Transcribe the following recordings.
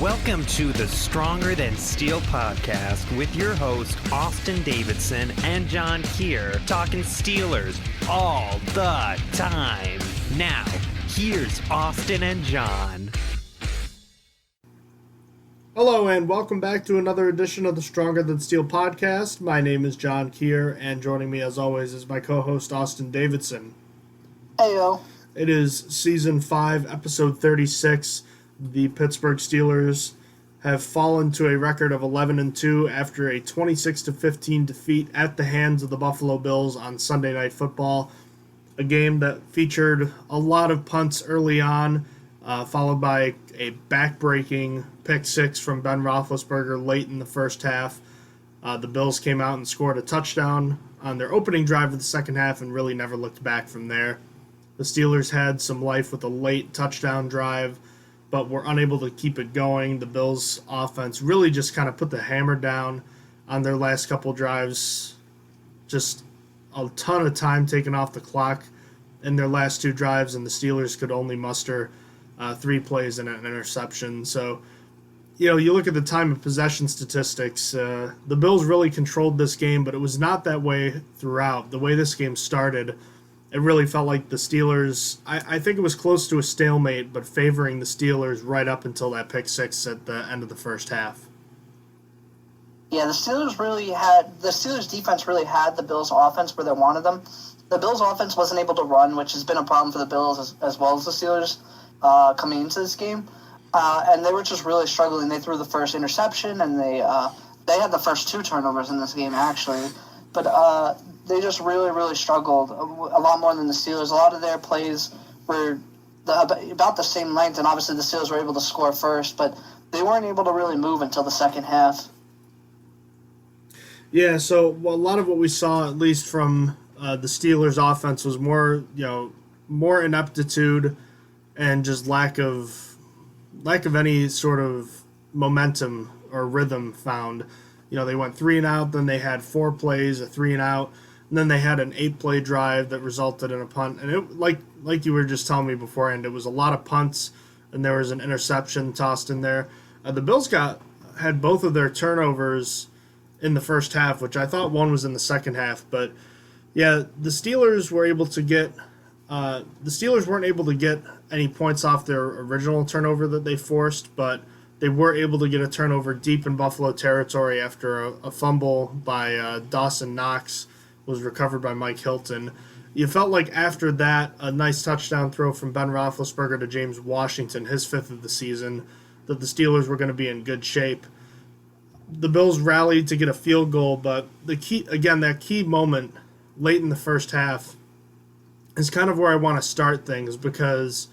Welcome to the Stronger Than Steel podcast with your host, Austin Davidson and John Keir, talking Steelers all the time. Now, here's Austin and John. Hello and welcome back to another edition of the Stronger Than Steel podcast. My name is John Keir, and joining me as always is my co-host Austin Davidson. Heyo. It is Season 5, Episode 36. The Pittsburgh Steelers have fallen to a record of 11-2 after a 26-15 defeat at the hands of the Buffalo Bills on Sunday Night Football. A game that featured a lot of punts early on, followed by a back-breaking pick six from Ben Roethlisberger late in the first half. The Bills came out and scored a touchdown on their opening drive of the second half and really never looked back from there. The Steelers had some life with a late touchdown drive, but were unable to keep it going. The Bills' offense really just kind of put the hammer down on their last couple drives. Just a ton of time taken off the clock in their last two drives, and the Steelers could only muster 3 plays and an interception. So, you look at the time of possession statistics. The Bills really controlled this game, but it was not that way throughout. The way this game started, it really felt like the Steelers, I think it was close to a stalemate, but favoring the Steelers right up until that pick six at the end of the first half. Yeah, the Steelers defense really had the Bills offense where they wanted them. The Bills offense wasn't able to run, which has been a problem for the Bills as well as the Steelers coming into this game. And they were just really struggling. They threw the first interception, and they had the first 2 turnovers in this game, actually. But they just really, really struggled a lot more than the Steelers. A lot of their plays were about the same length, and obviously the Steelers were able to score first, but they weren't able to really move until the second half. Yeah, so a lot of what we saw, at least from the Steelers' offense, was more ineptitude and just lack of any sort of momentum or rhythm found. They went 3 and out, then they had 4 plays, a 3 and out, and then they had an 8-play drive that resulted in a punt. And it, like you were just telling me beforehand, it was a lot of punts, and there was an interception tossed in there. The Bills had both of their turnovers in the first half, which I thought one was in the second half. But yeah, the Steelers weren't able to get any points off their original turnover that they forced, but they were able to get a turnover deep in Buffalo territory after a fumble by Dawson Knox was recovered by Mike Hilton. You felt like after that, a nice touchdown throw from Ben Roethlisberger to James Washington, his 5th of the season, that the Steelers were going to be in good shape. The Bills rallied to get a field goal, but that key moment late in the first half is kind of where I want to start things because,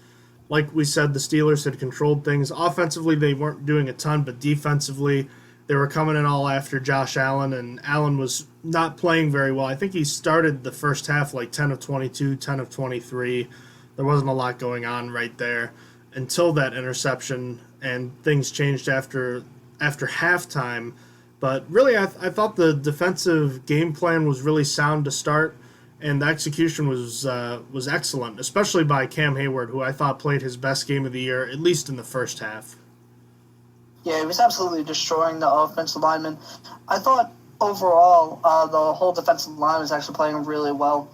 like we said, the Steelers had controlled things. Offensively, they weren't doing a ton, but defensively, they were coming in all after Josh Allen, and Allen was not playing very well. I think he started the first half like 10 of 22, 10 of 23. There wasn't a lot going on right there until that interception, and things changed after halftime. But really, I thought the defensive game plan was really sound to start, and the execution was excellent, especially by Cam Hayward, who I thought played his best game of the year, at least in the first half. Yeah, he was absolutely destroying the offensive linemen. I thought overall the whole defensive line was actually playing really well.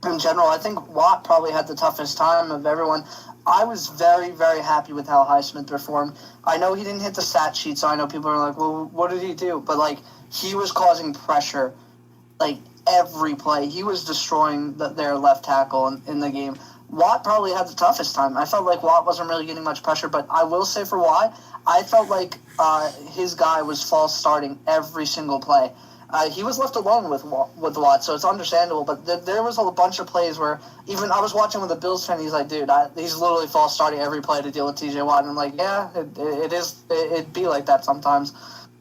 In general, I think Watt probably had the toughest time of everyone. I was very, very happy with how Highsmith performed. I know he didn't hit the stat sheet, so I know people are like, well, what did he do? But, he was causing pressure, every play. He was destroying their left tackle in the game. Watt probably had the toughest time. I felt like Watt wasn't really getting much pressure, but I will say for Watt, I felt like his guy was false starting every single play. He was left alone with Watt, so it's understandable. But there was a bunch of plays where even I was watching with a Bills fan. He's like, dude, he's literally false starting every play to deal with T.J. Watt. And I'm like, yeah, it'd be like that sometimes.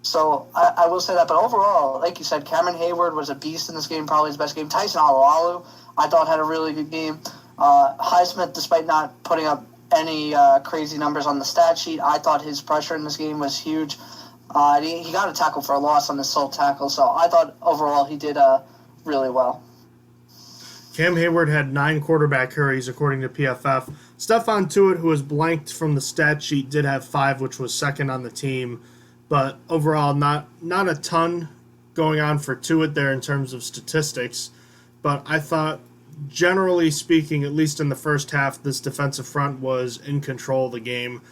So I will say that. But overall, like you said, Cameron Hayward was a beast in this game, probably his best game. Tyson Alualu, I thought, had a really good game. Highsmith, despite not putting up any crazy numbers on the stat sheet, I thought his pressure in this game was huge. He got a tackle for a loss on his sole tackle, so I thought overall he did really well. Cam Hayward had 9 quarterback hurries, according to PFF. Stephon Tuitt, who was blanked from the stat sheet, did have 5, which was second on the team. But overall, not a ton going on for Tuitt there in terms of statistics. But I thought, generally speaking, at least in the first half, this defensive front was in control of the game.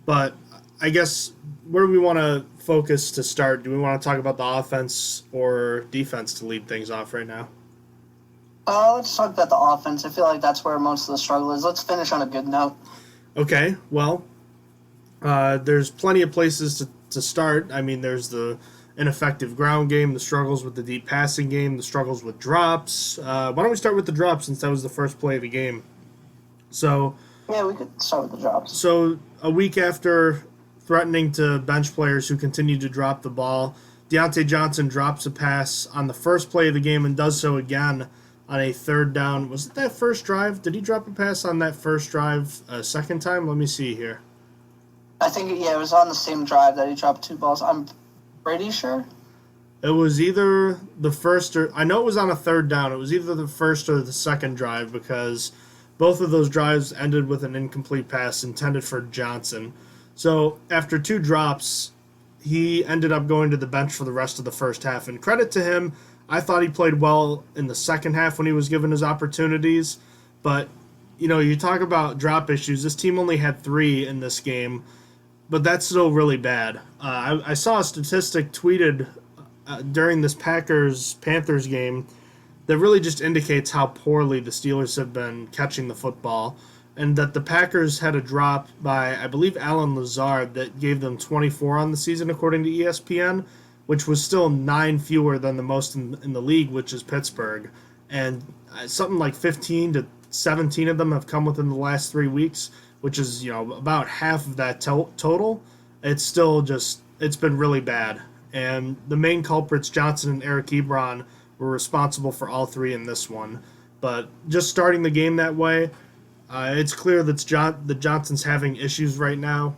But I guess, where do we want to focus to start? Do we want to talk about the offense or defense to lead things off right now? Let's talk about the offense. I feel like that's where most of the struggle is. Let's finish on a good note. Okay, well, there's plenty of places to start. I mean, there's the ineffective ground game, the struggles with the deep passing game, the struggles with drops. Why don't we start with the drops, since that was the first play of the game? So Yeah, we could start with the drops. So a week after threatening to bench players who continue to drop the ball, Deontay Johnson drops a pass on the first play of the game and does so again on a third down. Was it that first drive? Did he drop a pass on that first drive a second time? Let me see here. I think, it was on the same drive that he dropped 2 balls. I'm pretty sure. It was either the first or... I know it was on a third down. It was either the first or the second drive, because both of those drives ended with an incomplete pass intended for Johnson. So after 2 drops, he ended up going to the bench for the rest of the first half. And credit to him, I thought he played well in the second half when he was given his opportunities. But, you talk about drop issues. This team only had 3 in this game, but that's still really bad. I saw a statistic tweeted during this Packers-Panthers game that really just indicates how poorly the Steelers have been catching the football, and that the Packers had a drop by, I believe, Alan Lazard that gave them 24 on the season, according to ESPN, which was still 9 fewer than the most in the league, which is Pittsburgh. And something like 15 to 17 of them have come within the last 3 weeks, which is, about half of that total. It's still it's been really bad. And the main culprits, Johnson and Eric Ebron, were responsible for all 3 in this one. But just starting the game that way, it's clear that Johnson's having issues right now.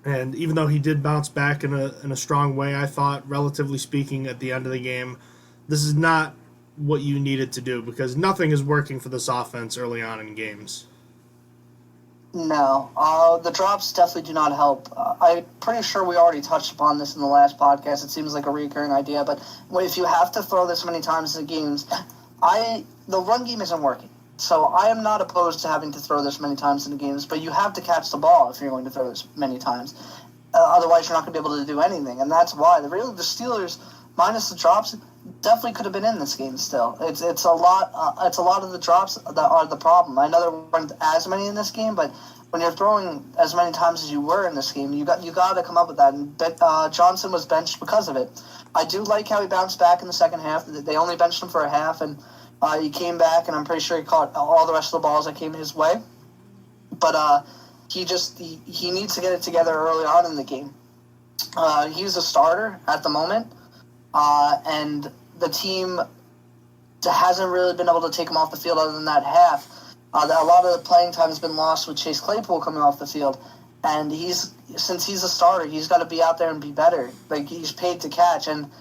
And even though he did bounce back in a strong way, I thought, relatively speaking, at the end of the game, this is not what you needed to do, because nothing is working for this offense early on in games. No. The drops definitely do not help. I'm pretty sure we already touched upon this in the last podcast. It seems like a recurring idea, but if you have to throw this many times in the games, the run game isn't working. So I am not opposed to having to throw this many times in the games, but you have to catch the ball if you're going to throw this many times. Otherwise, you're not going to be able to do anything, and that's why the Steelers, minus the drops, definitely could have been in this game still. It's a lot of the drops that are the problem. I know there weren't as many in this game, but when you're throwing as many times as you were in this game, you got to come up with that. And Johnson was benched because of it. I do like how he bounced back in the second half. They only benched him for a half, and he came back, and I'm pretty sure he caught all the rest of the balls that came his way. But he needs to get it together early on in the game. He's a starter at the moment, and the team hasn't really been able to take him off the field other than that half. A lot of the playing time has been lost with Chase Claypool coming off the field, and since he's a starter, he's got to be out there and be better. Like, he's paid to catch, and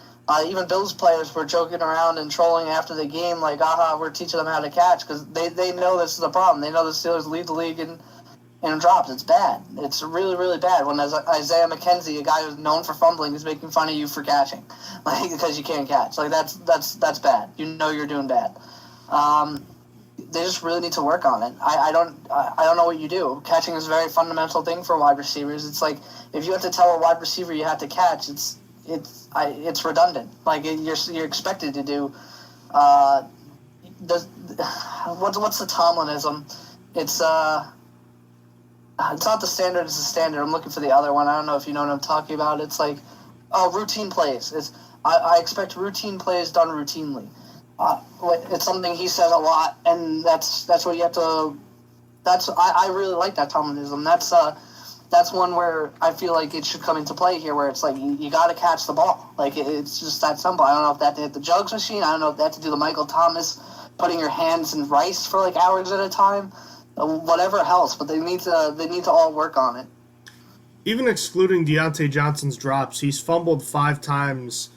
even Bills players were joking around and trolling after the game, like, we're teaching them how to catch, because they know this is a problem. They know the Steelers lead the league in drops. It's bad. It's really, really bad when Isaiah McKenzie, a guy who's known for fumbling, is making fun of you for catching, like, because you can't catch. Like, that's bad. You know you're doing bad. They just really need to work on it. I don't know what you do. Catching is a very fundamental thing for wide receivers. It's like, if you have to tell a wide receiver you have to catch, it's redundant. Like, you're expected to do. What's the Tomlinism? It's not the standard, it's the standard. I'm looking for the other one. I don't know if you know what I'm talking about. It's like, routine plays. I expect routine plays done routinely. It's something he says a lot, and that's what you have to. I really like that Tomlinism. That's one where I feel like it should come into play here, where it's like you got to catch the ball. Like, it's just that simple. I don't know if that to hit the jugs machine. I don't know if that to do the Michael Thomas putting your hands in rice for like hours at a time. Whatever helps, but they need to all work on it. Even excluding Deontay Johnson's drops, he's fumbled 5 times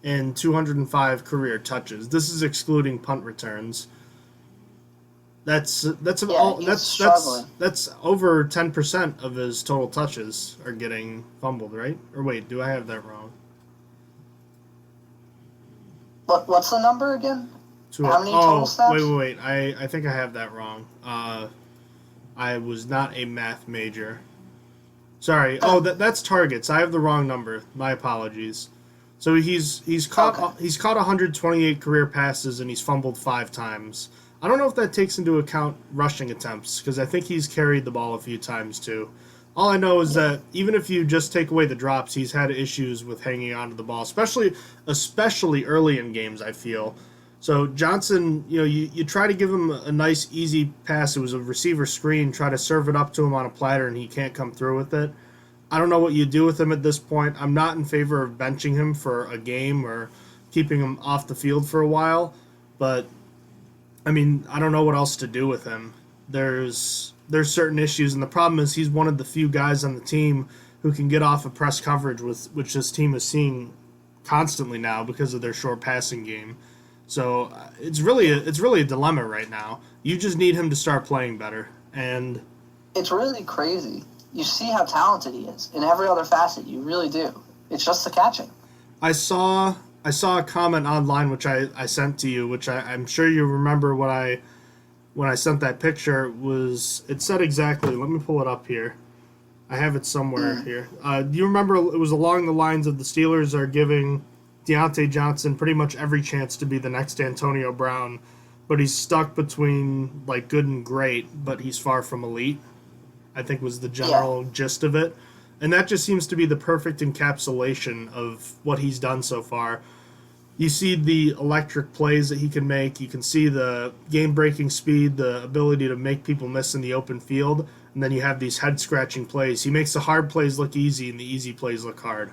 in 205 career touches. This is excluding punt returns. That's he's struggling. that's over 10% of his total touches are getting fumbled, right? Or wait, do I have that wrong? What's the number again? To How many total snaps? wait. I think I have that wrong. I was not a math major. Sorry. Oh, that's targets. I have the wrong number. My apologies. So he's caught 128 career passes and he's fumbled 5 times. I don't know if that takes into account rushing attempts because I think he's carried the ball a few times too. All I know is that even if you just take away the drops, he's had issues with hanging onto the ball, especially early in games, I feel. So Johnson, you try to give him a nice, easy pass. It was a receiver screen. Try to serve it up to him on a platter, and he can't come through with it. I don't know what you do with him at this point. I'm not in favor of benching him for a game or keeping him off the field for a while. But, I mean, I don't know what else to do with him. There's certain issues, and the problem is he's one of the few guys on the team who can get off of press coverage, which this team is seeing constantly now because of their short passing game. So it's really a dilemma right now. You just need him to start playing better, and it's really crazy. You see how talented he is in every other facet. You really do. It's just the catching. I saw a comment online which I sent to you, which I'm sure you remember when I sent that picture. It said exactly. Let me pull it up here. I have it somewhere here. Do you remember it was along the lines of the Steelers are giving Deontay Johnson pretty much every chance to be the next Antonio Brown, but he's stuck between like good and great, but he's far from elite, I think was the general gist of it. And that just seems to be the perfect encapsulation of what he's done so far. You see the electric plays that he can make. You can see the game-breaking speed, the ability to make people miss in the open field, and then you have these head-scratching plays. He makes the hard plays look easy and the easy plays look hard.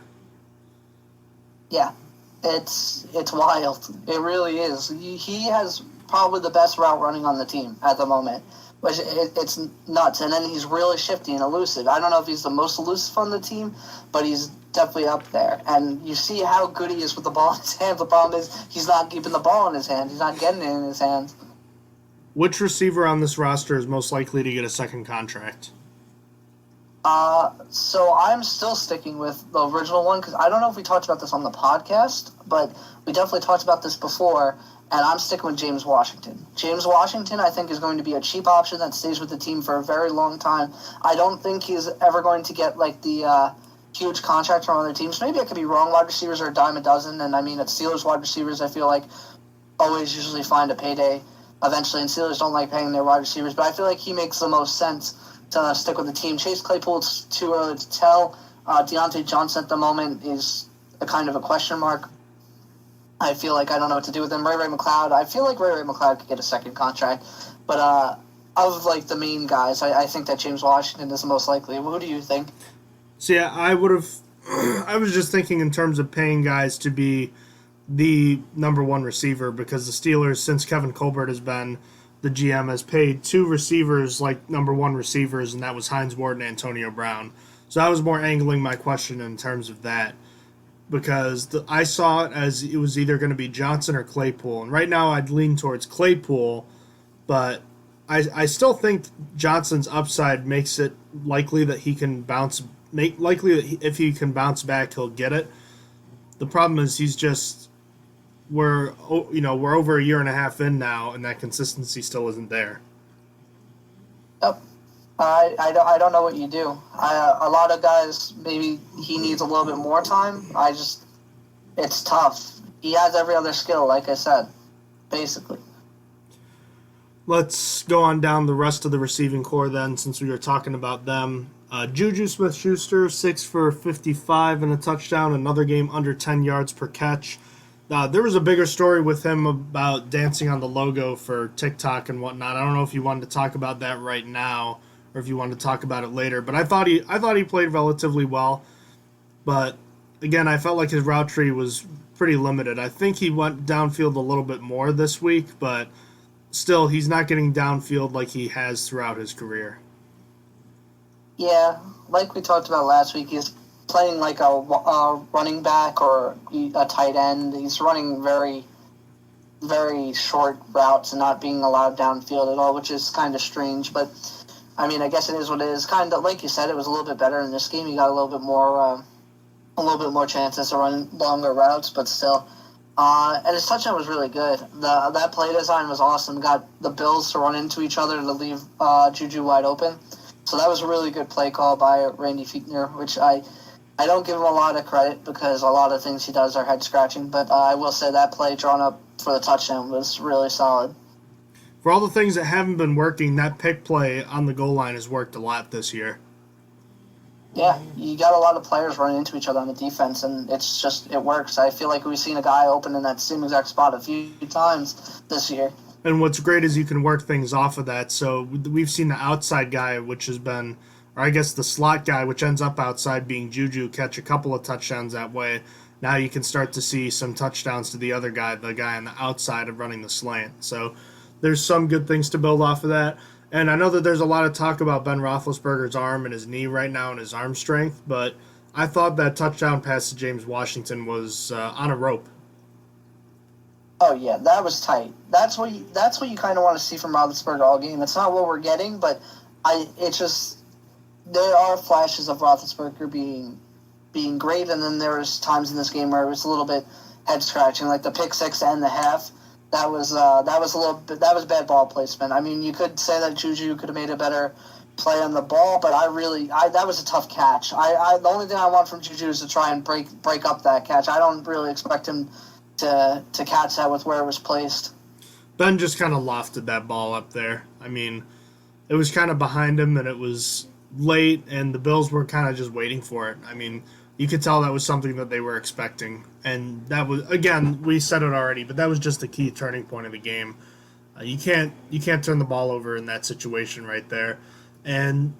Yeah. It's wild. It really is. He has probably the best route running on the team at the moment, which it's nuts. And then he's really shifty and elusive. I don't know if he's the most elusive on the team, but he's definitely up there. And you see how good he is with the ball in his hand. The problem is he's not keeping the ball in his hand. He's not getting it in his hands. Which receiver on this roster is most likely to get a second contract? So I'm still sticking with the original one because I don't know if we talked about this on the podcast, but we definitely talked about this before, and I'm sticking with James Washington. James Washington, I think, is going to be a cheap option that stays with the team for a very long time. I don't think he's ever going to get, like, the huge contract from other teams. Maybe I could be wrong. Wide receivers are a dime a dozen, and, I mean, at Steelers wide receivers, I feel like always usually find a payday eventually, and Steelers don't like paying their wide receivers, but I feel like he makes the most sense to stick with the team. Chase Claypool, it's too early to tell. Deontay Johnson at the moment is a kind of a question mark. I feel like I don't know what to do with him. Ray McLeod, I feel like Ray McLeod could get a second contract. But of like the main guys, I think that James Washington is the most likely. Who do you think? So yeah, I was just thinking in terms of paying guys to be the number one receiver because the Steelers, since Kevin Colbert has been the GM, has paid 2 receivers like number one receivers, and that was Hines Ward and Antonio Brown. So I was more angling my question in terms of that because I saw it as it was either going to be Johnson or Claypool. And right now I'd lean towards Claypool, but I still think Johnson's upside makes it likely that he can if he can bounce back, he'll get it. The problem is we're over a year and a half in now, and that consistency still isn't there. Yep. I don't know what you do. A lot of guys, maybe he needs a little bit more time. It's tough. He has every other skill, like I said, basically. Let's go on down the rest of the receiving core then, since we were talking about them. Juju Smith-Schuster, 6 for 55 and a touchdown, another game under 10 yards per catch. There was a bigger story with him about dancing on the logo for TikTok and whatnot. I don't know if you wanted to talk about that right now or if you wanted to talk about it later. But I thought he played relatively well. But again, I felt like his route tree was pretty limited. I think he went downfield a little bit more this week, but still, he's not getting downfield like he has throughout his career. Yeah, like we talked about last week, he's playing like a running back or a tight end. He's running very very short routes and not being allowed downfield at all, which is kind of strange. But I mean, I guess it is what it is. Kind of like you said, it was a little bit better in this game. You got a little bit more chances to run longer routes, but still. And his touchdown was really good. That play design was awesome. Got the Bills to run into each other to leave Juju wide open. So that was a really good play call by Randy Fichtner, which I don't give him a lot of credit because a lot of things he does are head scratching. But I will say that play drawn up for the touchdown was really solid. For all the things that haven't been working, that pick play on the goal line has worked a lot this year. Yeah, you got a lot of players running into each other on the defense, and it works. I feel like we've seen a guy open in that same exact spot a few times this year. And what's great is you can work things off of that. So we've seen the outside guy, which has been, or I guess the slot guy, which ends up outside being Juju, catch a couple of touchdowns that way. Now you can start to see some touchdowns to the other guy, the guy on the outside of running the slant. So there's some good things to build off of that. And I know that there's a lot of talk about Ben Roethlisberger's arm and his knee right now and his arm strength, but I thought that touchdown pass to James Washington was on a rope. Oh yeah, that was tight. That's what you kind of want to see from Roethlisberger all game. It's not what we're getting, but there are flashes of Roethlisberger being great, and then there was times in this game where it was a little bit head scratching, like the pick six and the half. That was bad ball placement. I mean, you could say that Juju could have made a better play on the ball, but that was a tough catch. The only thing I want from Juju is to try and break up that catch. I don't really expect him to catch that with where it was placed. Ben just kind of lofted that ball up there. I mean, it was kind of behind him, and it was late, and the Bills were kind of just waiting for it. I mean, you could tell that was something that they were expecting. And that was, again, we said it already, but that was just the key turning point of the game. You can't turn the ball over in that situation right there. And,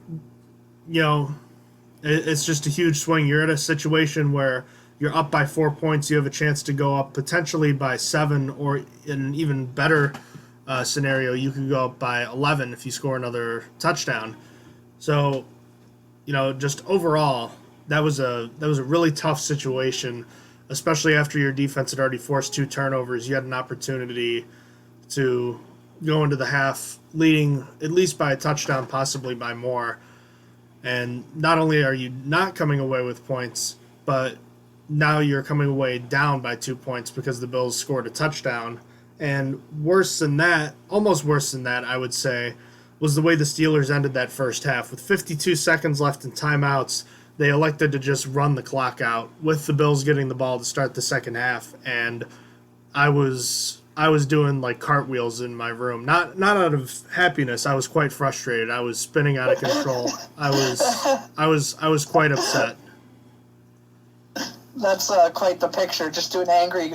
it's just a huge swing. You're at a situation where you're up by 4 points. You have a chance to go up potentially by 7, or in an even better scenario, you could go up by 11 if you score another touchdown. So, just overall, that was a really tough situation, especially after your defense had already forced 2 turnovers. You had an opportunity to go into the half leading at least by a touchdown, possibly by more. And not only are you not coming away with points, but now you're coming away down by 2 points because the Bills scored a touchdown. And almost worse than that, I would say, was the way the Steelers ended that first half. With 52 seconds left in timeouts, they elected to just run the clock out with the Bills getting the ball to start the second half, and I was doing like cartwheels in my room. Not out of happiness. I was quite frustrated. I was spinning out of control. I was quite upset. That's quite the picture. Just doing angry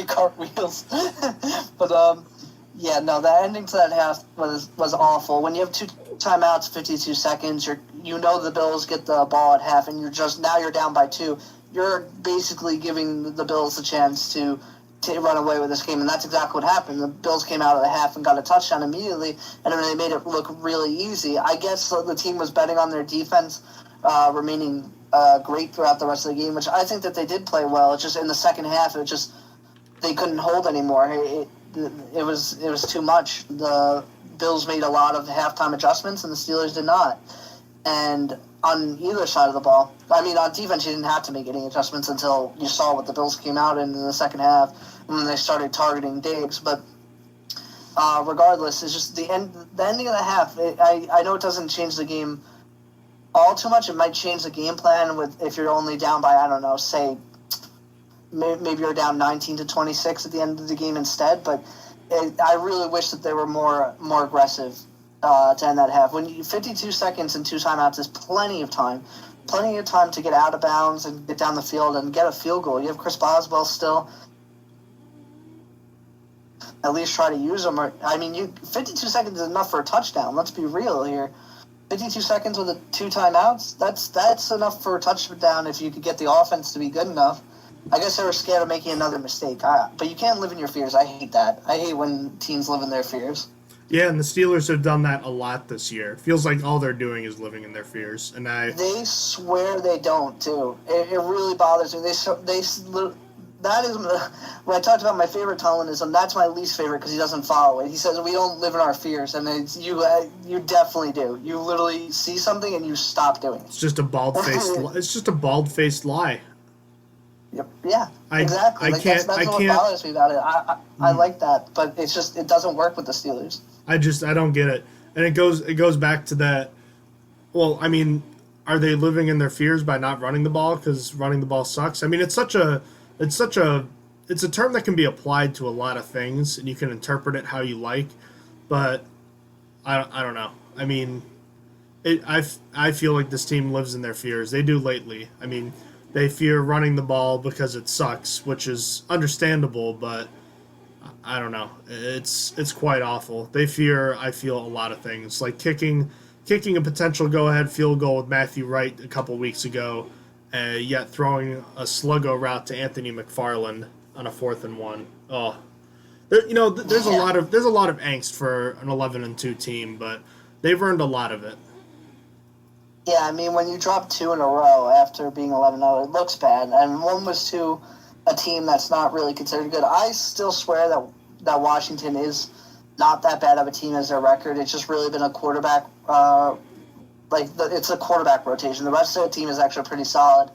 cartwheels. But yeah, no, the ending to that half was awful. When you have 2 timeouts, 52 seconds, the Bills get the ball at half, and you're down by 2. You're basically giving the Bills a chance to run away with this game, and that's exactly what happened. The Bills came out of the half and got a touchdown immediately, and then they made it look really easy. I guess the team was betting on their defense remaining great throughout the rest of the game, which I think that they did play well. It's just in the second half, they couldn't hold anymore. It was too much. The Bills made a lot of halftime adjustments, and the Steelers did not. And on either side of the ball, I mean, on defense, you didn't have to make any adjustments until you saw what the Bills came out in the second half, and then they started targeting Diggs. But regardless, it's just the ending of the half. I know it doesn't change the game all too much. It might change the game plan if you're only down by, I don't know, say maybe you're down 19-26 at the end of the game instead. But I really wish that they were more aggressive to end that half. 52 seconds and 2 timeouts is plenty of time to get out of bounds and get down the field and get a field goal. You have Chris Boswell still. At least try to use him. 52 seconds is enough for a touchdown. Let's be real here. 52 seconds with 2 timeouts, that's enough for a touchdown if you could get the offense to be good enough. I guess they were scared of making another mistake. But you can't live in your fears. I hate that. I hate when teams live in their fears. Yeah, and the Steelers have done that a lot this year. It feels like all they're doing is living in their fears. And they swear they don't, too. It really bothers me. that is when I talked about my favorite Tomlinism. That's my least favorite because he doesn't follow it. He says we don't live in our fears, and it's, you definitely do. You literally see something and you stop doing it. It's just a bald-faced. It's just a bald-faced lie. Yep. Yeah. Exactly. That's what bothers me about it. I like that, but it's just it doesn't work with the Steelers. I don't get it, and it goes back to that. Well, I mean, are they living in their fears by not running the ball because running the ball sucks? I mean, it's a term that can be applied to a lot of things, and you can interpret it how you like, but I don't know. I mean, I feel like this team lives in their fears. They do lately. I mean, they fear running the ball because it sucks, which is understandable, but I don't know. It's quite awful. They fear, I feel, a lot of things, like kicking a potential go-ahead field goal with Matthew Wright a couple weeks ago, yet throwing a sluggo route to Anthony McFarland on a 4th and 1. Oh, there's a lot of angst for an 11-2 team, but they've earned a lot of it. Yeah, I mean, when you drop 2 in a row after being 11-0, it looks bad, and one was to a team that's not really considered good. I still swear that Washington is not that bad of a team as their record. It's just really been a quarterback, it's a quarterback rotation. The rest of the team is actually pretty solid,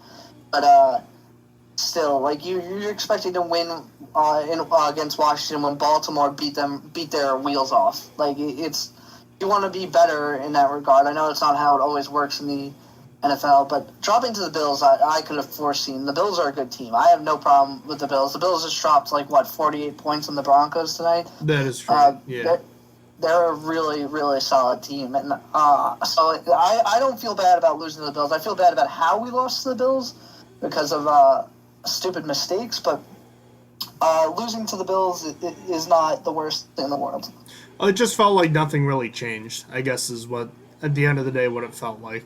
but still, like you're expecting to win against Washington when Baltimore beat their wheels off. Like it's you want to be better in that regard. I know it's not how it always works in the NFL, but dropping to the Bills, I could have foreseen. The Bills are a good team. I have no problem with the Bills. The Bills just dropped 48 points on the Broncos tonight. That is true. Yeah. They're a really, really solid team. And so I don't feel bad about losing to the Bills. I feel bad about how we lost to the Bills because of stupid mistakes, but losing to the Bills is not the worst thing in the world. It just felt like nothing really changed, I guess, is what, at the end of the day, what it felt like.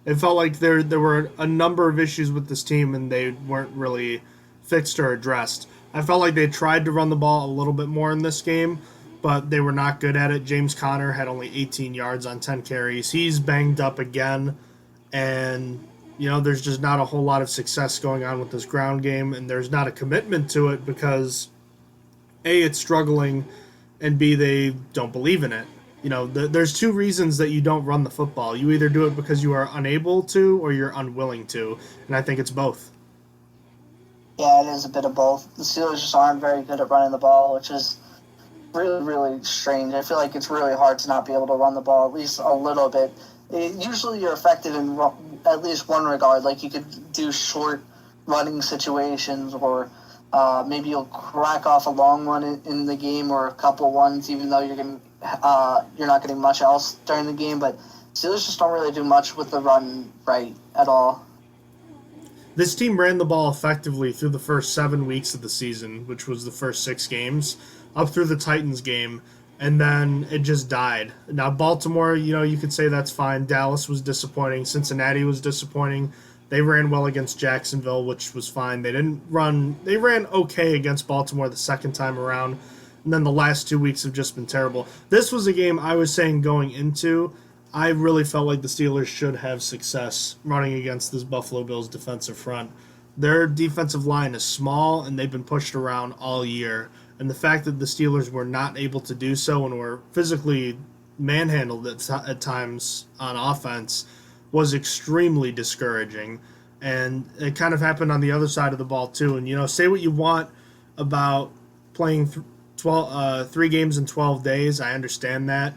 It felt like there were a number of issues with this team, and they weren't really fixed or addressed. I felt like they tried to run the ball a little bit more in this game, but they were not good at it. James Conner had only 18 yards on 10 carries. He's banged up again, and there's just not a whole lot of success going on with this ground game, and there's not a commitment to it because, A, it's struggling, and B, they don't believe in it. There's two reasons that you don't run the football. You either do it because you are unable to or you're unwilling to, and I think it's both. Yeah, it is a bit of both. The Steelers just aren't very good at running the ball, which is really, really strange. I feel like it's really hard to not be able to run the ball, at least a little bit. Usually you're effective in at least one regard, like you could do short running situations or maybe you'll crack off a long run in the game or a couple ones, even though you're not getting much else during the game. But Steelers just don't really do much with the run right at all. This team ran the ball effectively through the first 7 weeks of the season, which was the first 6 games, up through the Titans game, and then it just died. Now, Baltimore, you could say that's fine. Dallas was disappointing. Cincinnati was disappointing. They ran well against Jacksonville, which was fine. They ran okay against Baltimore the second time around, and then the last 2 weeks have just been terrible. This was a game I was saying going into, I really felt like the Steelers should have success running against this Buffalo Bills defensive front. Their defensive line is small, and they've been pushed around all year. And the fact that the Steelers were not able to do so and were physically manhandled at times on offense was extremely discouraging. And it kind of happened on the other side of the ball, too. And, say what you want about playing 3 games in 12 days. I understand that.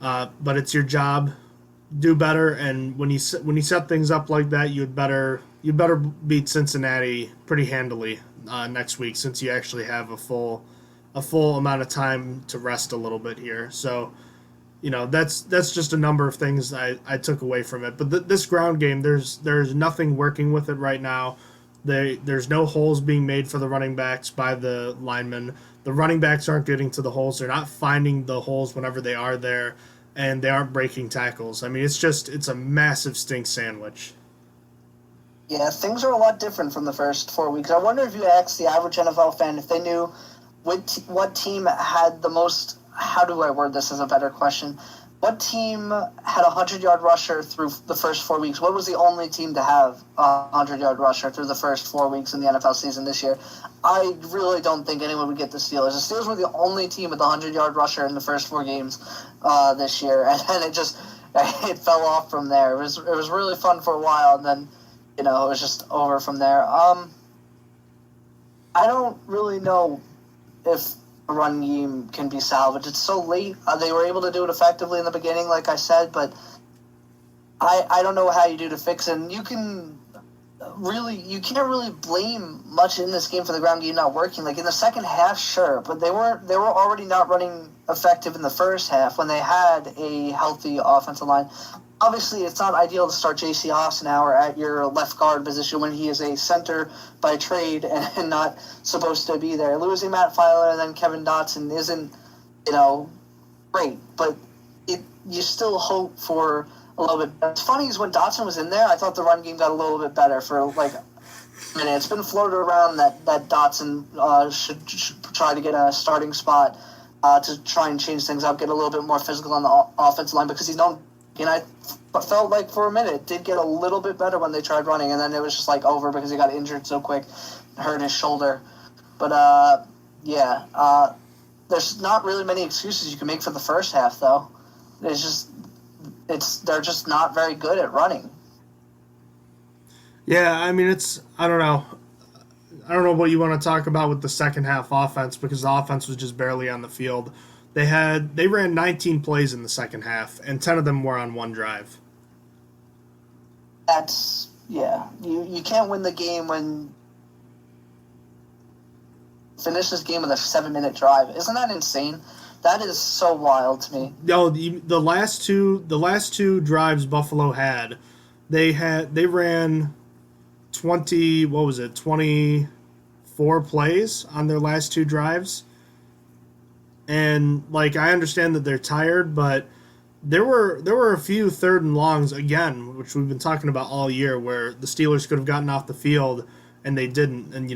But it's your job. Do better. And when you set things up like that, you better beat Cincinnati pretty handily next week, since you actually have a full amount of time to rest a little bit here. So, that's just a number of things I took away from it. But this ground game, there's nothing working with it right now. There's no holes being made for the running backs by the linemen. The running backs aren't getting to the holes. They're not finding the holes whenever they are there, and they aren't breaking tackles. I mean, it's a massive stink sandwich. Yeah, things are a lot different from the first 4 weeks. I wonder if you asked the average NFL fan if they knew what team had the most, how do I word this as a better question, What team had a 100-yard rusher through the first 4 weeks? What was the only team to have a 100-yard rusher through the first 4 weeks in the NFL season this year? I really don't think anyone would get the Steelers. The Steelers were the only team with a 100-yard rusher in the first 4 games this year, and then it fell off from there. It was really fun for a while, and then it was just over from there. I don't really know if a run game can be salvaged. It's so late. They were able to do it effectively in the beginning, like I said, but I don't know how you do to fix it. And you can't really blame much in this game for the ground game not working. Like in the second half, sure, but they were already not running effective in the first half when they had a healthy offensive line. Obviously, it's not ideal to start J.C. Hassenauer at your left guard position when he is a center by trade and not supposed to be there. Losing Matt Filer and then Kevin Dotson isn't, great, but you still hope for a little bit. What's funny is when Dotson was in there, I thought the run game got a little bit better for like a minute. It's been floated around that Dotson should try to get a starting spot to try and change things up, get a little bit more physical on the offensive line because he's known. And I felt like for a minute it did get a little bit better when they tried running, and then it was just like over because he got injured so quick, hurt his shoulder. But there's not really many excuses you can make for the first half though. They're just not very good at running. Yeah, I mean I don't know what you want to talk about with the second half offense because the offense was just barely on the field. They ran 19 plays in the second half, and 10 of them were on one drive. You can't win the game when finish this game with a 7-minute drive. Isn't that insane? That is so wild to me. No, the last two drives Buffalo had, they ran 24 plays on their last two drives. And like I understand that they're tired, but there were a few third and longs again, which we've been talking about all year, where the Steelers could have gotten off the field and they didn't. And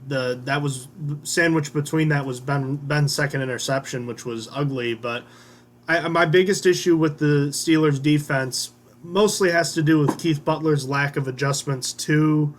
that was sandwiched between that was Ben's second interception, which was ugly. But my biggest issue with the Steelers defense mostly has to do with Keith Butler's lack of adjustments to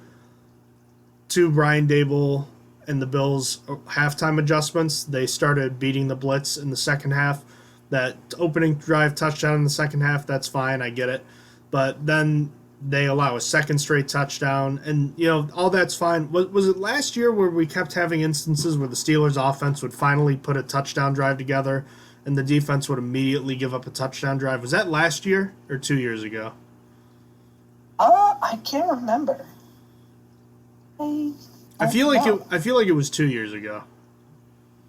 Brian Dable and the Bills' halftime adjustments. They started beating the blitz in the second half. That opening drive touchdown in the second half, that's fine, I get it. But then they allow a second straight touchdown, and all that's fine. Was it last year where we kept having instances where the Steelers' offense would finally put a touchdown drive together, and the defense would immediately give up a touchdown drive? Was that last year or 2 years ago? I can't remember. I feel like it was 2 years ago.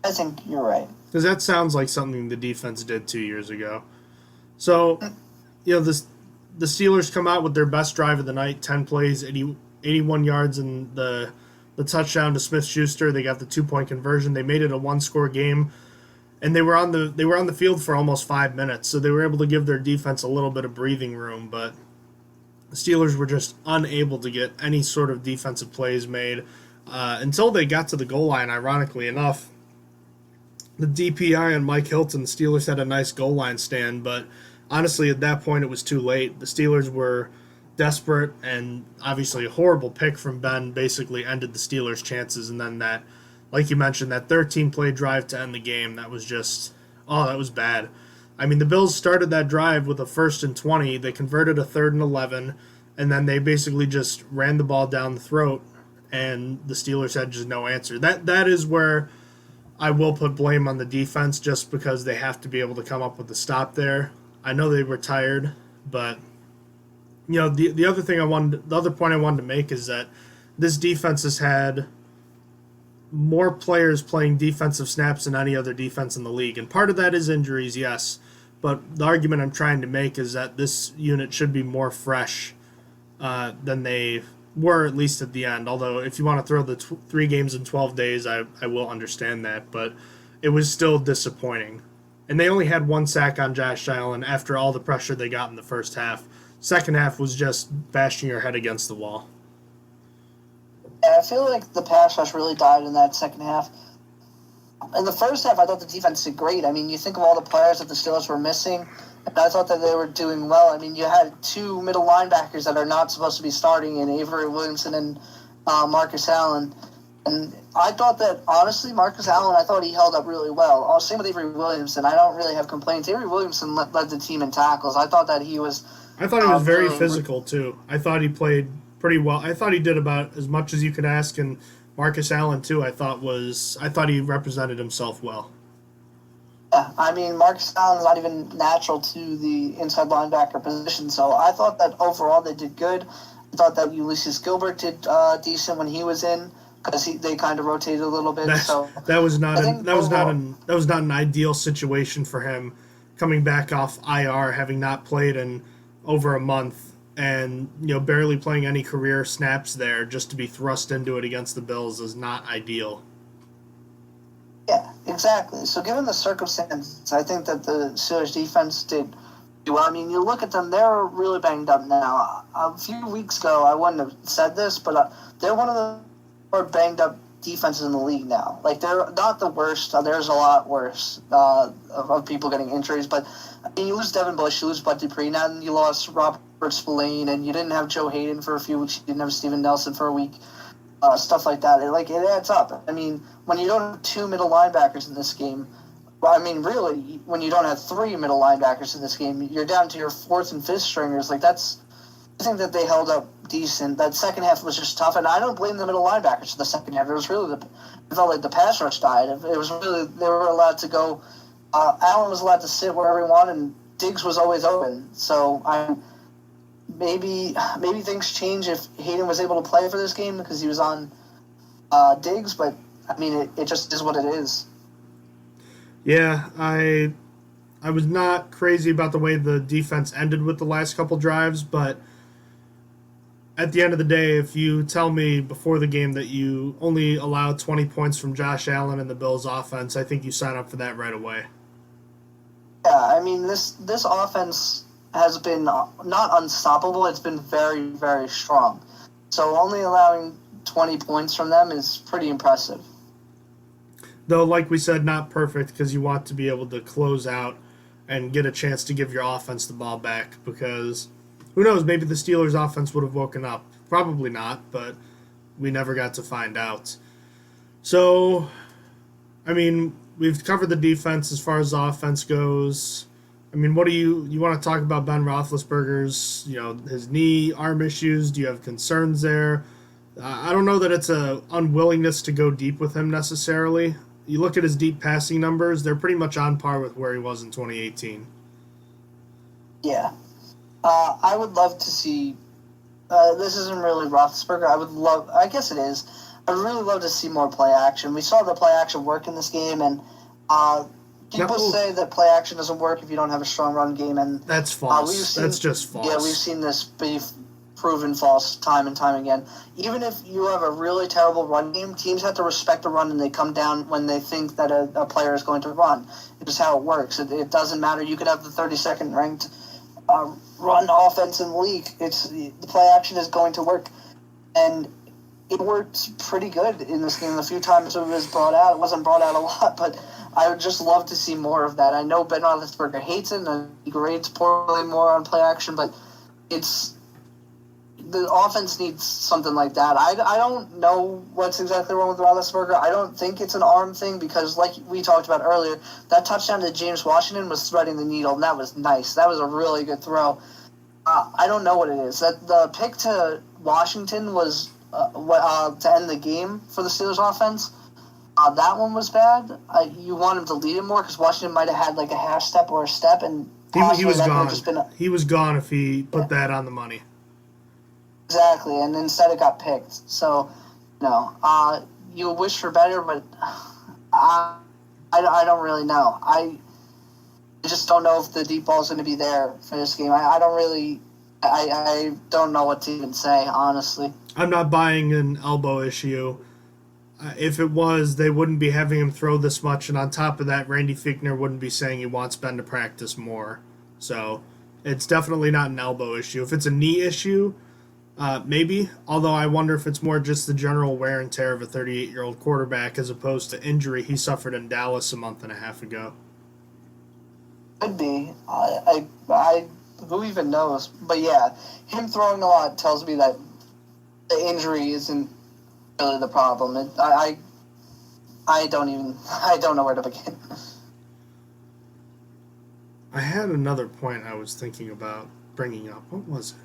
I think you're right. Because that sounds like something the defense did 2 years ago. So, the Steelers come out with their best drive of the night, 10 plays, 81 yards, and the touchdown to Smith-Schuster. They got the 2-point conversion. They made it a one-score game, and they were on the field for almost 5 minutes. So they were able to give their defense a little bit of breathing room, but the Steelers were just unable to get any sort of defensive plays made. Until they got to the goal line, ironically enough. The DPI on Mike Hilton, the Steelers had a nice goal line stand, but honestly, at that point, it was too late. The Steelers were desperate, and obviously a horrible pick from Ben basically ended the Steelers' chances, and then that, like you mentioned, that 13-play drive to end the game, that was that was bad. I mean, the Bills started that drive with a 1st and 20. They converted a 3rd and 11, and then they basically just ran the ball down the throat, and the Steelers had just no answer. That is where I will put blame on the defense, just because they have to be able to come up with a stop there. I know they were tired, but the other point I wanted to make is that this defense has had more players playing defensive snaps than any other defense in the league, and part of that is injuries, yes. But the argument I'm trying to make is that this unit should be more fresh than they were, at least at the end. Although, if you want to throw the 3 games in 12 days, I will understand that. But it was still disappointing. And they only had 1 sack on Josh Allen after all the pressure they got in the first half. Second half was just bashing your head against the wall. Yeah, I feel like the pass rush really died in that second half. In the first half, I thought the defense did great. I mean, you think of all the players that the Steelers were missing. And I thought that they were doing well. I mean, you had two middle linebackers that are not supposed to be starting in Avery Williamson and Marcus Allen. And I thought that, honestly, Marcus Allen, I thought he held up really well. Same with Avery Williamson. I don't really have complaints. Avery Williamson led the team in tackles. I thought that he was... I thought he was very physical, too. I thought he played pretty well. I thought he did about as much as you could ask, and Marcus Allen, too, I thought he represented himself well. Yeah, I mean, Marcus Allen's not even natural to the inside linebacker position, so I thought that overall they did good. I thought that Ulysses Gilbert did decent when he was in, because they kind of rotated a little bit. That was not an ideal situation for him, coming back off IR, having not played in over a month, and barely playing any career snaps there, just to be thrust into it against the Bills is not ideal. Yeah, exactly. So given the circumstances, I think that the Steelers defense did well. I mean, you look at them; they're really banged up now. A few weeks ago, I wouldn't have said this, but they're one of the more banged up defenses in the league now. Like, they're not the worst. There's a lot worse of people getting injuries. But I mean, you lose Devin Bush, you lose Bud Dupree, now you lost Robert Spillane, and you didn't have Joe Hayden for a few weeks. You didn't have Steven Nelson for a week. Stuff like that. It adds up. I mean, when you don't have two middle linebackers in this game, well, I mean, really, when you don't have three middle linebackers in this game, you're down to your fourth and fifth stringers. I think that they held up decent. That second half was just tough, and I don't blame the middle linebackers for the second half. It was really it felt like the pass rush died. It was really, they were allowed to go. Allen was allowed to sit wherever he wanted, and Diggs was always open. So maybe things change if Hayden was able to play for this game because he was on Diggs, but I mean, it just is what it is. Yeah, I was not crazy about the way the defense ended with the last couple drives, but at the end of the day, if you tell me before the game that you only allow 20 points from Josh Allen and the Bills' offense, I think you sign up for that right away. Yeah, I mean, this offense has been not unstoppable. It's been very, very strong. So only allowing 20 points from them is pretty impressive. Though, like we said, not perfect, because you want to be able to close out and get a chance to give your offense the ball back, because who knows, maybe the Steelers' offense would have woken up. Probably not, but we never got to find out. So, I mean, we've covered the defense as far as the offense goes. I mean, what do you want to talk about Ben Roethlisberger's, his knee, arm issues? Do you have concerns there? I don't know that it's a unwillingness to go deep with him necessarily. You look at his deep passing numbers, they're pretty much on par with where he was in 2018. Yeah. I would love to see, this isn't really Roethlisberger. I guess it is. I'd really love to see more play action. We saw the play action work in this game, and people say that play action doesn't work if you don't have a strong run game, and that's false. That's just false. Yeah, we've seen this be proven false time and time again. Even if you have a really terrible run game, teams have to respect the run, and they come down when they think that a player is going to run. It's just how it works. It doesn't matter. You could have the 32nd ranked run offense in the league. The play action is going to work, and it worked pretty good in this game. A few times it was brought out. It wasn't brought out a lot, but I would just love to see more of that. I know Ben Roethlisberger hates it, and he grades poorly more on play action, but the offense needs something like that. I don't know what's exactly wrong with Roethlisberger. I don't think it's an arm thing, because like we talked about earlier, that touchdown to James Washington was threading the needle, and that was nice. That was a really good throw. I don't know what it is. That the pick to Washington was to end the game for the Steelers offense. That one was bad. You want him to lead him more, because Washington might have had like a half step or a step, and he was gone. He was gone if he put that on the money. Exactly, and instead it got picked. So, you wish for better, but I don't really know. I just don't know if the deep ball is going to be there for this game. I don't know what to even say, honestly. I'm not buying an elbow issue. If it was, they wouldn't be having him throw this much, and on top of that, Randy Fichtner wouldn't be saying he wants Ben to practice more. So, it's definitely not an elbow issue. If it's a knee issue, maybe, although I wonder if it's more just the general wear and tear of a 38-year-old quarterback as opposed to injury he suffered in Dallas a month and a half ago. Could be. Who even knows? But yeah, him throwing a lot tells me that the injury isn't really the problem. I don't know where to begin. I had another point I was thinking about bringing up. What was it?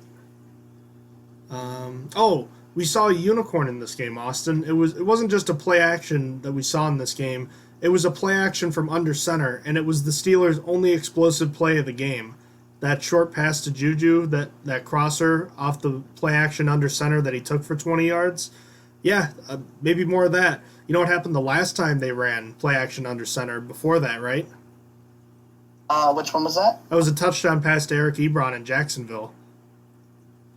We saw a unicorn in this game, Austin. It wasn't just a play action that we saw in this game. It was a play action from under center, and it was the Steelers' only explosive play of the game. That short pass to Juju, that crosser off the play action under center that he took for 20 yards. Yeah, maybe more of that. You know what happened the last time they ran play action under center before that, right? Which one was that? That was a touchdown pass to Eric Ebron in Jacksonville.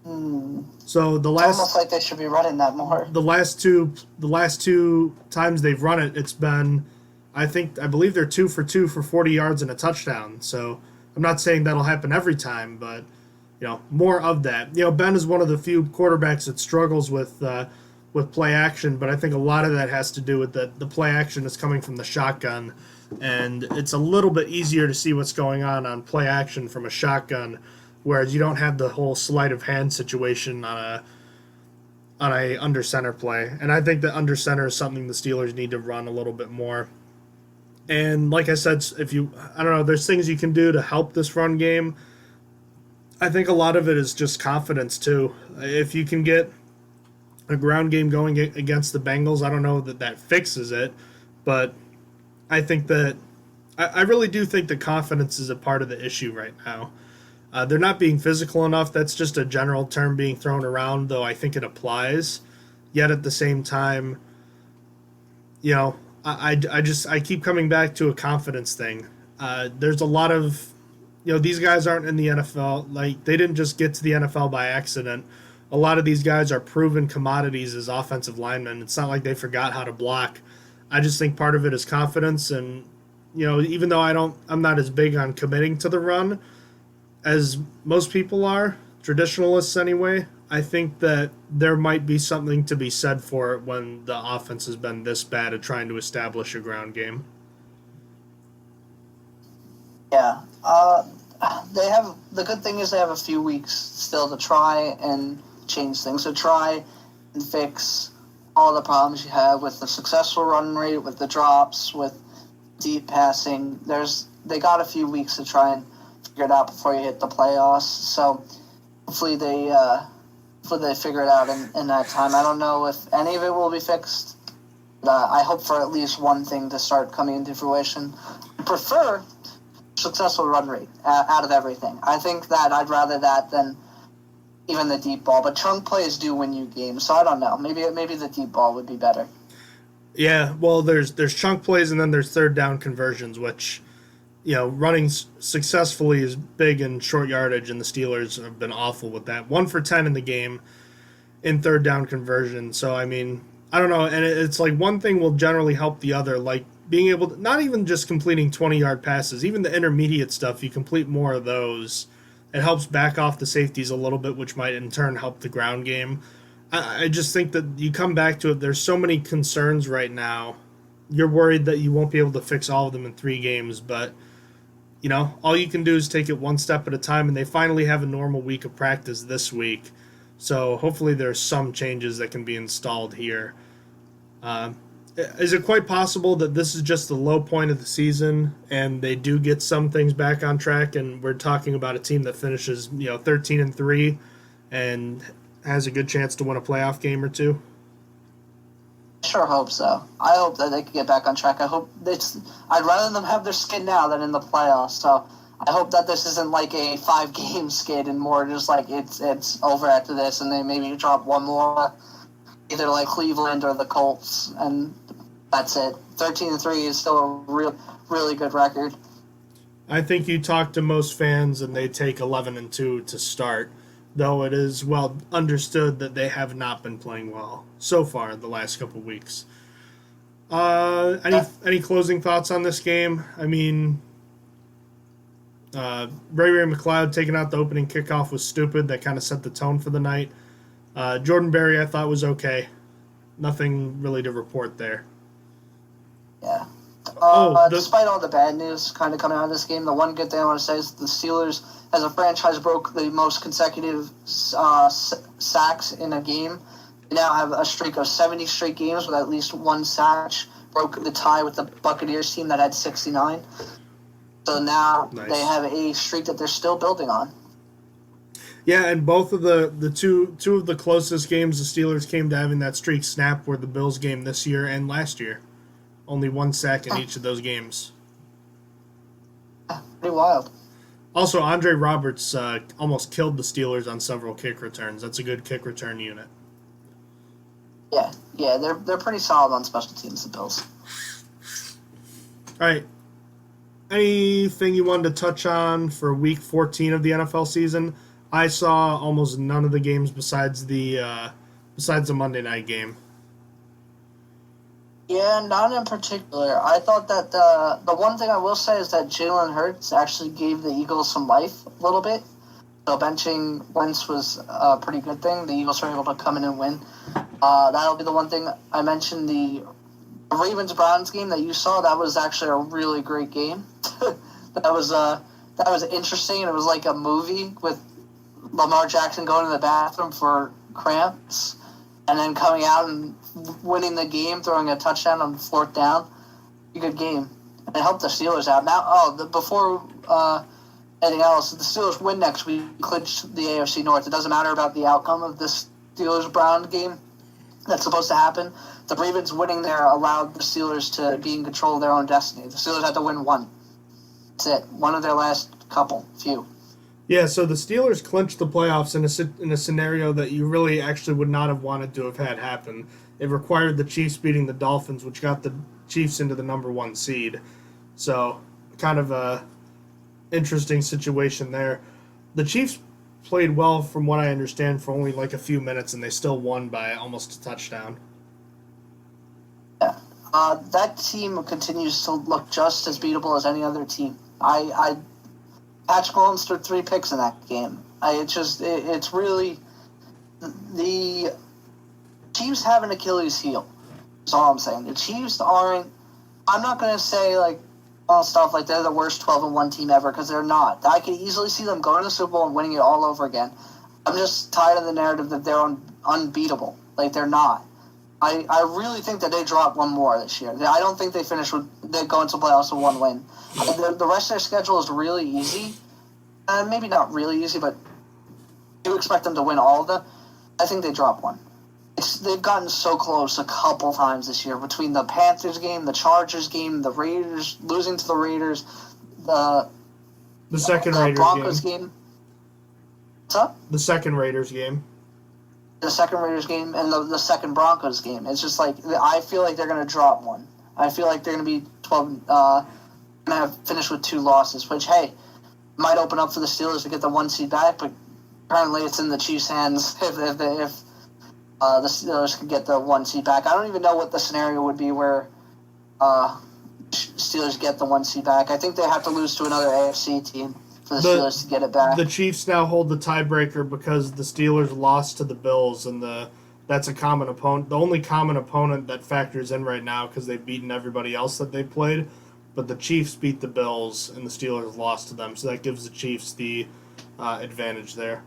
So It's almost like they should be running that more. the last two times they've run it, it's been, I believe they're 2 for 2 for 40 yards and a touchdown. So I'm not saying that'll happen every time, but more of that. Ben is one of the few quarterbacks that struggles with play action, but I think a lot of that has to do with the play action is coming from the shotgun, and it's a little bit easier to see what's going on play action from a shotgun, whereas you don't have the whole sleight of hand situation on a under center play. And I think that under center is something the Steelers need to run a little bit more. And like I said, I don't know, there's things you can do to help this run game. I think a lot of it is just confidence too. If you can get a ground game going against the Bengals, I don't know that fixes it, but I think that I really do think that confidence is a part of the issue right now. They're not being physical enough. That's just a general term being thrown around, though I think it applies. Yet at the same time, I keep coming back to a confidence thing. There's a lot of, these guys aren't in the NFL. Like, they didn't just get to the NFL by accident. A lot of these guys are proven commodities as offensive linemen. It's not like they forgot how to block. I just think part of it is confidence, and even though I'm not as big on committing to the run as most people are, traditionalists anyway, I think that there might be something to be said for it when the offense has been this bad at trying to establish a ground game. Yeah. The good thing is they have a few weeks still to try and change things. So try and fix all the problems you have with the successful run rate, with the drops, with deep passing. They got a few weeks to try and figure it out before you hit the playoffs. So hopefully they figure it out in that time. I don't know if any of it will be fixed. But, I hope for at least one thing to start coming into fruition. I prefer successful run rate out of everything. I think that I'd rather that than even the deep ball. But chunk plays do win you games, so I don't know. Maybe the deep ball would be better. Yeah, well, there's chunk plays and then there's third down conversions, which running successfully is big in short yardage, and the Steelers have been awful with that. 1 for 10 in the game in third down conversion. So I mean, I don't know, and it's like one thing will generally help the other, like being able to, not even just completing 20-yard passes, even the intermediate stuff, you complete more of those. It helps back off the safeties a little bit, which might in turn help the ground game. I just think that you come back to it, there's so many concerns right now. You're worried that you won't be able to fix all of them in 3 games, but all you can do is take it one step at a time, and they finally have a normal week of practice this week. So hopefully there's some changes that can be installed here. Is it quite possible that this is just the low point of the season and they do get some things back on track, and we're talking about a team that finishes 13-3 and has a good chance to win a playoff game or two? Sure hope so. I hope that they can get back on track. I'd rather them have their skid now than in the playoffs. So I hope that this isn't like a 5-game skid and more just like it's over after this, and they maybe drop one more, either like Cleveland or the Colts, and that's it. 13-3 is still a really good record. I think you talk to most fans and they take 11-2 to start, though it is well understood that they have not been playing well so far the last couple weeks. Any closing thoughts on this game? I mean, Ray McLeod taking out the opening kickoff was stupid. That kind of set the tone for the night. Jordan Berry I thought was okay. Nothing really to report there. Yeah. Despite all the bad news kind of coming out of this game, the one good thing I want to say is the Steelers, as a franchise, broke the most consecutive sacks in a game. They now have a streak of 70 straight games with at least one sack. Broke the tie with the Buccaneers team that had 69. So now they have a streak that they're still building on. Yeah, and both of the two of the closest games the Steelers came to having that streak snap were the Bills game this year and last year. Only one sack in each of those games. Pretty wild. Also, Andre Roberts almost killed the Steelers on several kick returns. That's a good kick return unit. Yeah, they're pretty solid on special teams, the Bills. All right. Anything you wanted to touch on for Week 14 of the NFL season? I saw almost none of the games besides the Monday night game. Yeah, not in particular. I thought that the one thing I will say is that Jalen Hurts actually gave the Eagles some life a little bit. So benching Wentz was a pretty good thing. The Eagles were able to come in and win. That'll be the one thing I mentioned. The Ravens-Browns game that you saw, that was actually a really great game. that was interesting, and it was like a movie with Lamar Jackson going to the bathroom for cramps and then coming out and winning the game, throwing a touchdown on fourth down. A good game. And it helped the Steelers out. Now, before anything else, the Steelers win next week, clinch the AFC North. It doesn't matter about the outcome of this Steelers-Brown game that's supposed to happen. The Ravens winning there allowed the Steelers to be in control of their own destiny. The Steelers had to win one. That's it. One of their last few. Yeah, so the Steelers clinched the playoffs in a scenario that you really actually would not have wanted to have had happen. It required the Chiefs beating the Dolphins, which got the Chiefs into the number 1 seed. So, kind of a interesting situation there. The Chiefs played well, from what I understand, for only like a few minutes, and they still won by almost a touchdown. Yeah, that team continues to look just as beatable as any other team. Patrick Mahomes threw 3 picks in that game. It's really the Chiefs have an Achilles heel. That's all I'm saying. The Chiefs aren't. I'm not going to say like all stuff like they're the worst 12-1 team ever, because they're not. I could easily see them going to the Super Bowl and winning it all over again. I'm just tired of the narrative that they're unbeatable. Like, they're not. I really think that they drop one more this year. I don't think they go into playoffs with 1 win. The rest of their schedule is really easy. Maybe not really easy, but you expect them to win all of them. I think they drop one. They've gotten so close a couple times this year, between the Panthers game, the Chargers game, the Raiders, losing to the Raiders, the second Raiders Broncos game. What's up? The second Raiders game. The second Raiders game and the second Broncos game. It's just like, I feel like they're going to drop one. I feel like they're going to be 12, going to have finished with 2 losses, which, hey, might open up for the Steelers to get the 1 seed back, but apparently it's in the Chiefs' hands if the Steelers could get the 1 seed back. I don't even know what the scenario would be where Steelers get the 1 seed back. I think they have to lose to another AFC team for the Steelers to get it back. The Chiefs now hold the tiebreaker because the Steelers lost to the Bills, and that's a common opponent. The only common opponent that factors in right now, because they've beaten everybody else that they've played. But the Chiefs beat the Bills, and the Steelers lost to them, so that gives the Chiefs the advantage there.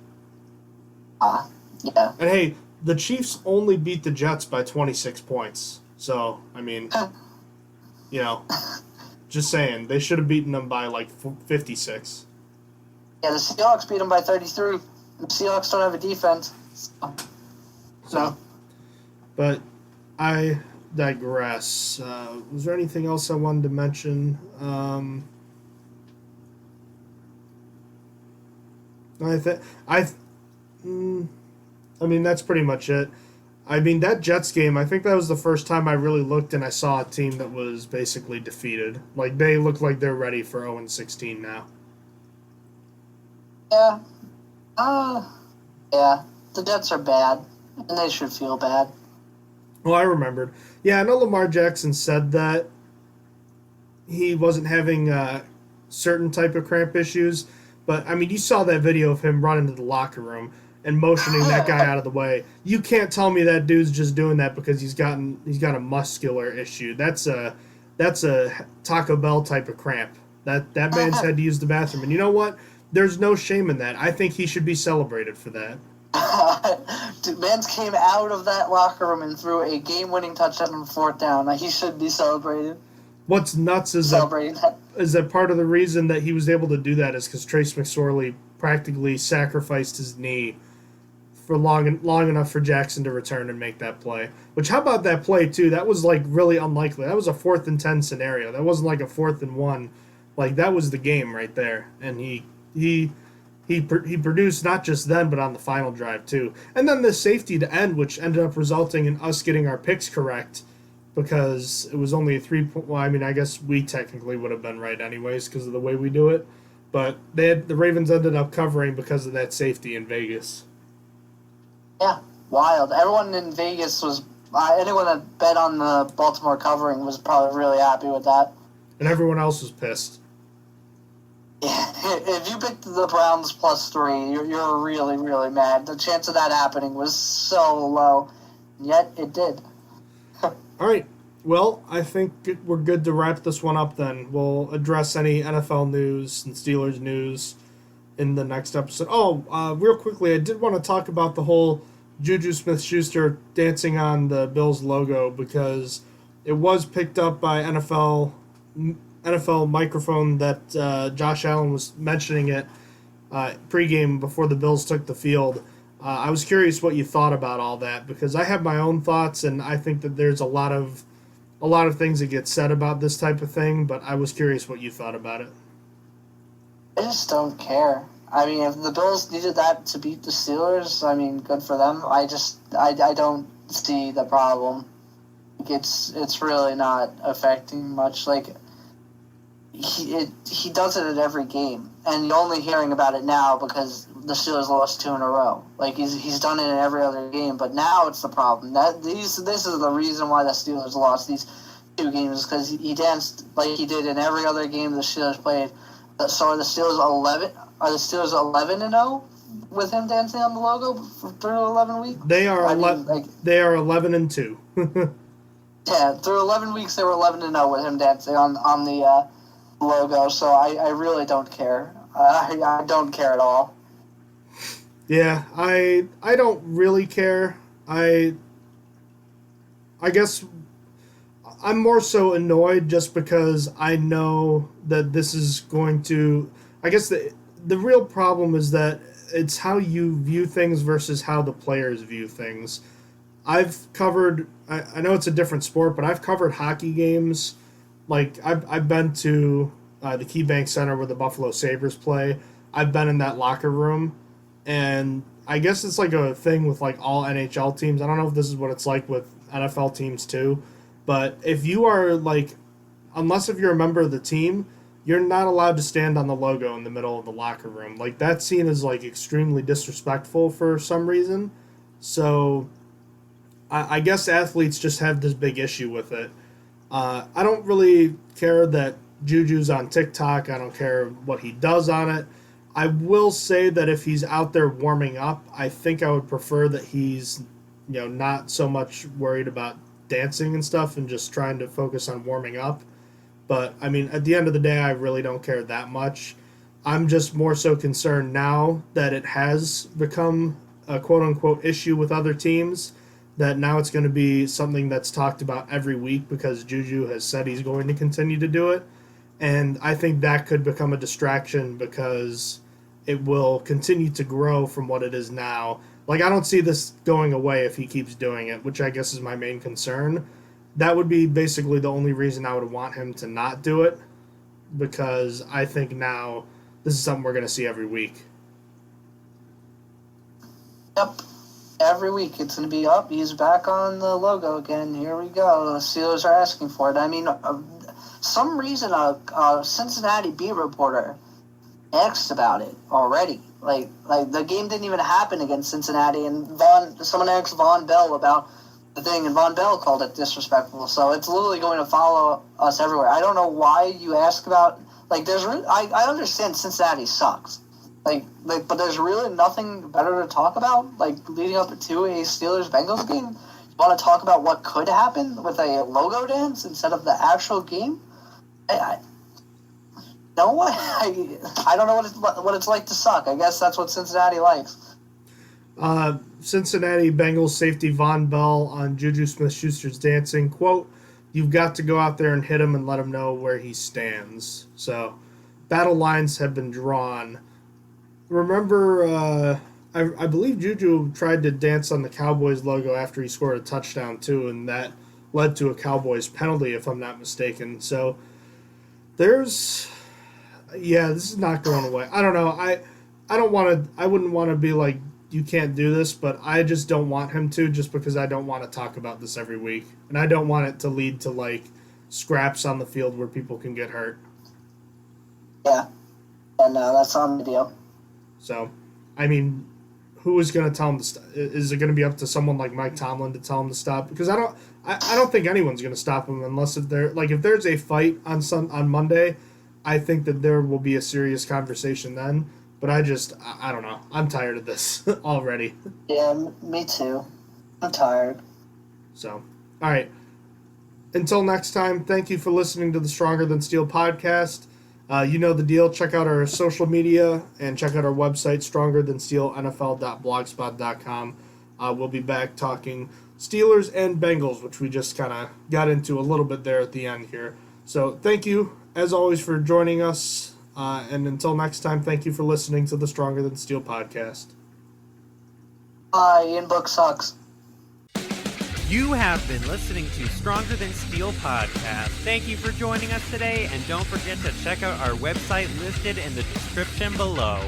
Yeah. And hey, the Chiefs only beat the Jets by 26 points. So, I mean, just saying, they should have beaten them by like 56. Yeah, the Seahawks beat them by 33. The Seahawks don't have a defense. So. But I digress. Was there anything else I wanted to mention? I mean, that's pretty much it. I mean, that Jets game, I think that was the first time I really looked and I saw a team that was basically defeated. Like, they look like they're ready for 0-16 now. Yeah. Yeah. The Jets are bad, and they should feel bad. Well, I remembered. Yeah, I know Lamar Jackson said that he wasn't having certain type of cramp issues, but, I mean, you saw that video of him running to the locker room and motioning that guy out of the way. You can't tell me that dude's just doing that because he's got a muscular issue. That's that's a Taco Bell type of cramp. That man's had to use the bathroom. And you know what? There's no shame in that. I think he should be celebrated for that. Dude, Mans came out of that locker room and threw a game-winning touchdown on 4th down. Like, he should be celebrated. What's nuts is that part of the reason that he was able to do that is because Trace McSorley practically sacrificed his knee for long enough for Jackson to return and make that play. Which, how about that play, too? That was, like, really unlikely. That was a 4th and 10 scenario. That wasn't like a 4th and 1. Like, that was the game right there. And he produced not just then, but on the final drive, too. And then the safety to end, which ended up resulting in us getting our picks correct because it was only a 3-point. Well, I mean, I guess we technically would have been right anyways because of the way we do it. But the Ravens ended up covering because of that safety in Vegas. Yeah, wild. Everyone in Vegas was... anyone that bet on the Baltimore covering was probably really happy with that. And everyone else was pissed. Yeah, if you picked the Browns +3, you're really, really mad. The chance of that happening was so low, yet it did. All right. Well, I think we're good to wrap this one up then. We'll address any NFL news and Steelers news in the next episode. Oh, real quickly, I did want to talk about the whole Juju Smith-Schuster dancing on the Bills logo because it was picked up by NFL microphone that Josh Allen was mentioning it pregame before the Bills took the field. I was curious what you thought about all that because I have my own thoughts and I think that there's a lot of things that get said about this type of thing, but I was curious what you thought about it. I just don't care. I mean, if the Bills needed that to beat the Steelers, I mean, good for them. I don't see the problem. It's really not affecting much. Like, he does it at every game, and you're only hearing about it now because the Steelers lost 2 in a row. Like, he's done it in every other game, but now it's the problem. This is the reason why the Steelers lost these 2 games, because he danced like he did in every other game the Steelers played. So are the Steelers 11? Are the Steelers 11-0 with him dancing on the logo through 11 weeks? They are 11-2. Yeah, through 11 weeks they were 11-0 with him dancing on the logo. So I really don't care. I don't care at all. Yeah, I don't really care. I guess I'm more so annoyed just because I know that this is going to... I guess the real problem is that it's how you view things versus how the players view things. I've covered... I know it's a different sport, but I've covered hockey games. Like, I've been to the KeyBank Center where the Buffalo Sabres play. I've been in that locker room, and I guess it's like a thing with like all NHL teams. I don't know if this is what it's like with NFL teams too, but if you are like, unless if you're a member of the team, you're not allowed to stand on the logo in the middle of the locker room. Like, that's seen as like extremely disrespectful for some reason. So I guess athletes just have this big issue with it. I don't really care that Juju's on TikTok. I don't care what he does on it. I will say that if he's out there warming up, I think I would prefer that he's, not so much worried about dancing and stuff and just trying to focus on warming up. But, I mean, at the end of the day, I really don't care that much. I'm just more so concerned now that it has become a quote-unquote issue with other teams, that now it's going to be something that's talked about every week because Juju has said he's going to continue to do it. And I think that could become a distraction because it will continue to grow from what it is now. Like, I don't see this going away if he keeps doing it, which I guess is my main concern. That would be basically the only reason I would want him to not do it, because I think now this is something we're going to see every week. Yep. Every week it's going to be up. He's back on the logo again. Here we go. The Steelers are asking for it. I mean, some reason a Cincinnati beat reporter asked about it already. Like the game didn't even happen against Cincinnati, and someone asked Von Bell about the thing, and Von Bell called it disrespectful. So it's literally going to follow us everywhere. I don't know why you ask about, like, I understand Cincinnati sucks. But there's really nothing better to talk about, like, leading up to a Steelers-Bengals game. want to talk about what could happen with a logo dance instead of the actual game? No, I don't know what it's like to suck. I guess that's what Cincinnati likes. Cincinnati Bengals safety Von Bell on Juju Smith-Schuster's dancing, quote, "You've got to go out there and hit him and let him know where he stands." So, battle lines have been drawn. Remember, I believe Juju tried to dance on the Cowboys logo after he scored a touchdown, too, and that led to a Cowboys penalty, if I'm not mistaken. So, this is not going away. I don't know. I wouldn't want to be like, you can't do this, but I just don't want him to, just because I don't want to talk about this every week. And I don't want it to lead to, like, scraps on the field where people can get hurt. Yeah. And that's on the deal. So, I mean, who is going to tell him to stop? Is it going to be up to someone like Mike Tomlin to tell him to stop? Because I don't think anyone's going to stop him unless if there's a fight on Monday, I think that there will be a serious conversation then. But I don't know. I'm tired of this already. Yeah, me too. I'm tired. So, all right. Until next time, thank you for listening to the Stronger Than Steel podcast. You know the deal. Check out our social media and check out our website, strongerthansteelnfl.blogspot.com. We'll be back talking Steelers and Bengals, which we just kind of got into a little bit there at the end here. So thank you, as always, for joining us. And until next time, thank you for listening to the Stronger Than Steel podcast. Ian Book sucks. You have been listening to Stronger Than Steel podcast. Thank you for joining us today, and don't forget to check out our website listed in the description below.